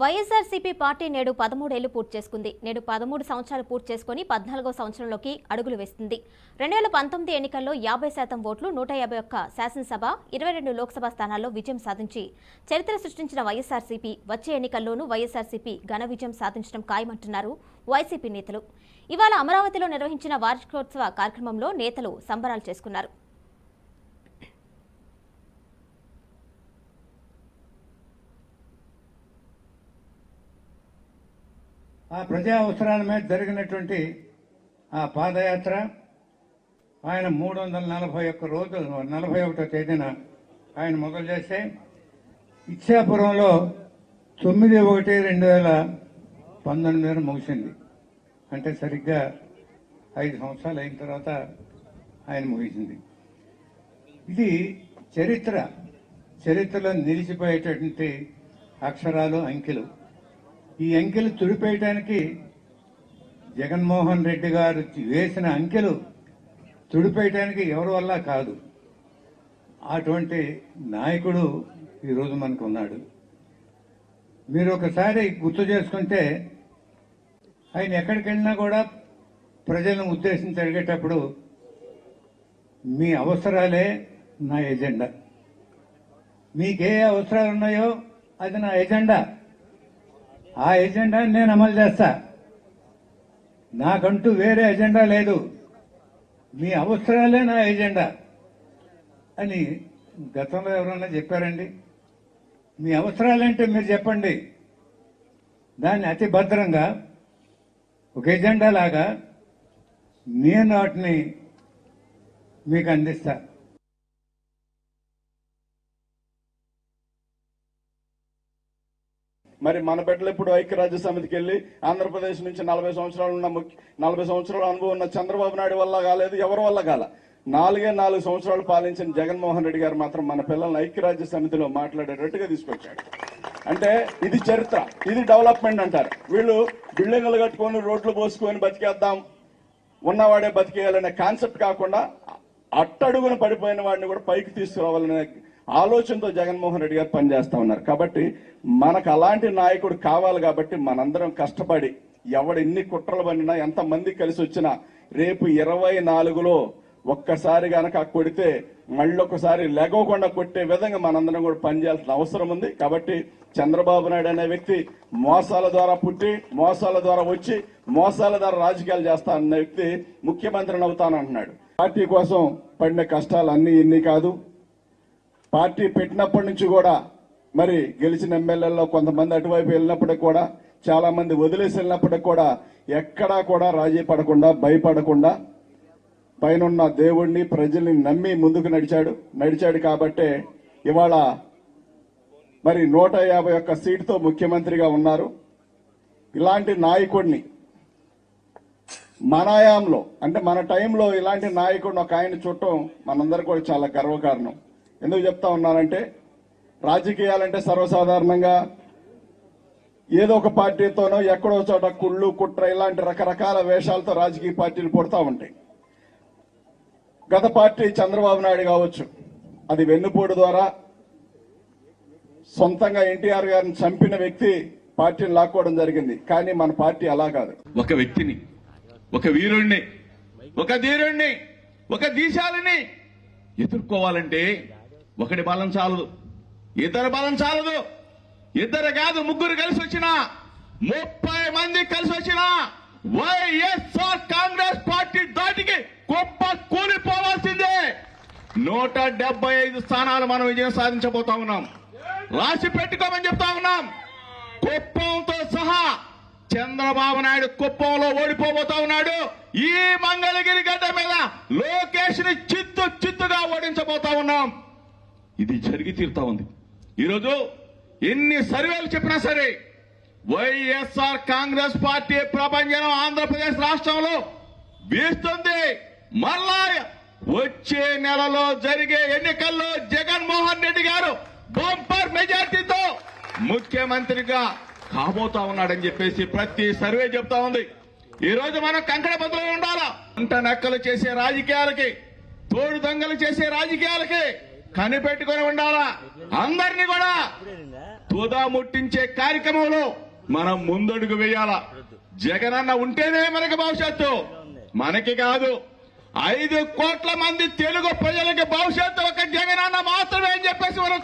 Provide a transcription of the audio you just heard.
YSRCP party నేడు 13 ఏళ్లు పూర్తి చేసుకుంది. నేడు 13 సంవత్సరాలు పూర్తి చేసుకుని 14వ సంవత్సరంలోకి అడుగులు వేస్తుంది. 2019 ఎన్నికల్లో 50% ఓట్లు, 151 శాసనసభ, 22 లోక్సభ స్థానాల్లో విజయం సాధించి చరిత్ర సృష్టించిన వైఎస్ఆర్సీపీ వచ్చే ఎన్నికల్లోనూ వైఎస్ఆర్సీపీ ఘన విజయం సాధించడం ఖాయమంటున్నారు వైసీపీ నేతలు. ఇవాళ అమరావతిలో నిర్వహించిన వార్షికోత్సవ కార్యక్రమంలో నేతలు సంబరాలు చేసుకున్నారు. ఆ ప్రజా అవసరాల మీద జరిగినటువంటి ఆ పాదయాత్ర ఆయన 341 రోజులు 41వ తేదీన ఆయన మొదలు చేస్తే ఇచ్చాపురంలో 9/1/2019 ముగిసింది. అంటే సరిగ్గా 5 సంవత్సరాలు అయిన తర్వాత ఆయన ముగిసింది. ఇది చరిత్రలో నిలిచిపోయేటటువంటి అక్షరాలు, అంకెలు. ఈ అంకెలు తుడిపేయటానికి జగన్మోహన్ రెడ్డి గారు వేసిన అంకెలు తుడిపేయటానికి ఎవరి వల్ల కాదు. అటువంటి నాయకుడు ఈరోజు మనకు ఉన్నాడు. మీరు ఒకసారి గుర్తు చేసుకుంటే ఆయన ఎక్కడికి వెళ్ళినా కూడా ప్రజలను ఉద్దేశించి అడిగేటప్పుడు మీ అవసరాలే నా ఎజెండా, మీకే అవసరాలు ఉన్నాయో అది నా ఎజెండా, ఆ ఎజెండాని నేను అమలు చేస్తా, నాకంటూ వేరే ఎజెండా లేదు, మీ అవసరాలే నా ఎజెండా అని గతంలో ఎవరన్నా చెప్పారండి? మీ అవసరాలంటే మీరు చెప్పండి, దాన్ని అతి భద్రంగా ఒక ఎజెండా లాగా నేను వాటిని మీకు అందిస్తా. మరి మన బిడ్డలు ఇప్పుడు ఐక్యరాజ్య సమితికి వెళ్లి ఆంధ్రప్రదేశ్ నుంచి 40 సంవత్సరాల అనుభవం ఉన్న చంద్రబాబు నాయుడు వల్ల కాలేదు, ఎవరి వల్ల కాల. 4 సంవత్సరాలు పాలించిన జగన్మోహన్ రెడ్డి గారు మాత్రం మన పిల్లల్ని ఐక్యరాజ్య సమితిలో మాట్లాడేటట్టుగా తీసుకొచ్చాడు. అంటే ఇది చరిత్ర, ఇది డెవలప్మెంట్ అంటారు. వీళ్ళు బిల్డింగ్లు కట్టుకొని రోడ్లు పోసుకొని బతికేద్దాం, ఉన్నవాడే బతికేయాలనే కాన్సెప్ట్ కాకుండా అట్టడుగున పడిపోయిన వాడిని కూడా పైకి తీసుకురావాలనే ఆలోచనతో జగన్మోహన్ రెడ్డి గారు పనిచేస్తా ఉన్నారు. కాబట్టి మనకు అలాంటి నాయకుడు కావాలి. కాబట్టి మనందరం కష్టపడి ఎవడు ఎన్ని కుట్రలు పడినా, ఎంతమంది కలిసి వచ్చినా, రేపు 24లో ఒక్కసారి గనక కొడితే మళ్ళొకసారి లెగవకుండా కొట్టే విధంగా మనందరం కూడా పనిచేయాల్సిన అవసరం ఉంది. కాబట్టి చంద్రబాబు నాయుడు అనే వ్యక్తి మోసాల ద్వారా పుట్టి, మోసాల ద్వారా వచ్చి, మోసాల ద్వారా రాజకీయాలు చేస్తా అన్న వ్యక్తి ముఖ్యమంత్రిని అవుతానంటున్నాడు. పార్టీ కోసం పడిన కష్టాలు అన్ని ఇన్ని కాదు. పార్టీ పెట్టినప్పటి నుంచి కూడా మరి గెలిచిన ఎమ్మెల్యేల్లో కొంతమంది అటువైపు వెళ్ళినప్పటికి కూడా, చాలా మంది వదిలేసి వెళ్ళినప్పటికి కూడా ఎక్కడా కూడా రాజీ పడకుండా, భయపడకుండా పైనున్న దేవుణ్ణి, ప్రజల్ని నమ్మి ముందుకు నడిచాడు. కాబట్టే ఇవాళ మరి 151 సీటుతో ముఖ్యమంత్రిగా ఉన్నారు. ఇలాంటి నాయకుడిని మన హయాంలో, అంటే మన టైంలో ఇలాంటి నాయకుడిని ఒక ఆయన చూడటం మనందరూ కూడా చాలా గర్వకారణం. ఎందుకు చెప్తా ఉన్నానంటే, రాజకీయాలంటే సర్వసాధారణంగా ఏదో ఒక పార్టీతోనో ఎక్కడో చోట కుళ్ళు, కుట్ర ఇలాంటి రకరకాల వేషాలతో రాజకీయ పార్టీలు పుడతా ఉంటాయి. గత పార్టీ చంద్రబాబు నాయుడు కావచ్చు, అది వెన్నుపోటు ద్వారా సొంతంగా ఎన్టీఆర్ గారిని చంపిన వ్యక్తి పార్టీని లాక్కోవడం జరిగింది. కానీ మన పార్టీ అలా కాదు. ఒక వ్యక్తిని, ఒక వీరుణ్ణి, ఒక ధీరుణ్ణి, ఒక దీశాలని ఎదుర్కోవాలంటే ఒకటి బలం చాలదు, ఇద్దరు బలం చాలదు. ఇద్దరు కాదు, ముగ్గురు కలిసి వచ్చినా, 30 మంది కలిసి వచ్చినా వైఎస్ఆర్ కాంగ్రెస్ పార్టీ దాటికి గొప్ప కూలిపోవాల్సిందే. 175 స్థానాలు మనం విజయం సాధించబోతా ఉన్నాం. రాసి పెట్టుకోమని చెప్తా ఉన్నాం. కుప్పంతో సహా చంద్రబాబు నాయుడు కుప్పంలో ఓడిపోబోతా ఉన్నాడు. ఈ మంగళగిరి గడ్డ మీద లోకేష్ ని చిత్తుగా ఓడించబోతా ఉన్నాం. ఇది జరిగి తీరుతా ఉంది. ఈరోజు ఎన్ని సర్వేలు చెప్పినా సరే వైఎస్ఆర్ కాంగ్రెస్ పార్టీ ప్రపంచం ఆంధ్రప్రదేశ్ రాష్ట్రంలో వీస్తుంది. మరలా వచ్చే నెలలో జరిగే ఎన్నికల్లో జగన్మోహన్ రెడ్డి గారు బంపర్ మెజార్టీతో ముఖ్యమంత్రిగా కాబోతా ఉన్నాడని చెప్పేసి ప్రతి సర్వే చెప్తా ఉంది. ఈ రోజు మనం కంకణ బదులు ఉండాలా. అంట నక్కలు చేసే రాజకీయాలకి, తోడు దొంగలు చేసే రాజకీయాలకి కనిపెట్టుకుని ఉండాలా. అందరినీ కూడా తుదా ముట్టించే కార్యక్రమంలో మనం ముందడుగు వేయాల. జగనన్న ఉంటేనే మనకి భవిష్యత్తు, మనకి కాదు 5 కోట్ల మంది తెలుగు ప్రజలకి భవిష్యత్తు ఒక జగనన్న మాత్రమే అని చెప్పేసి మనం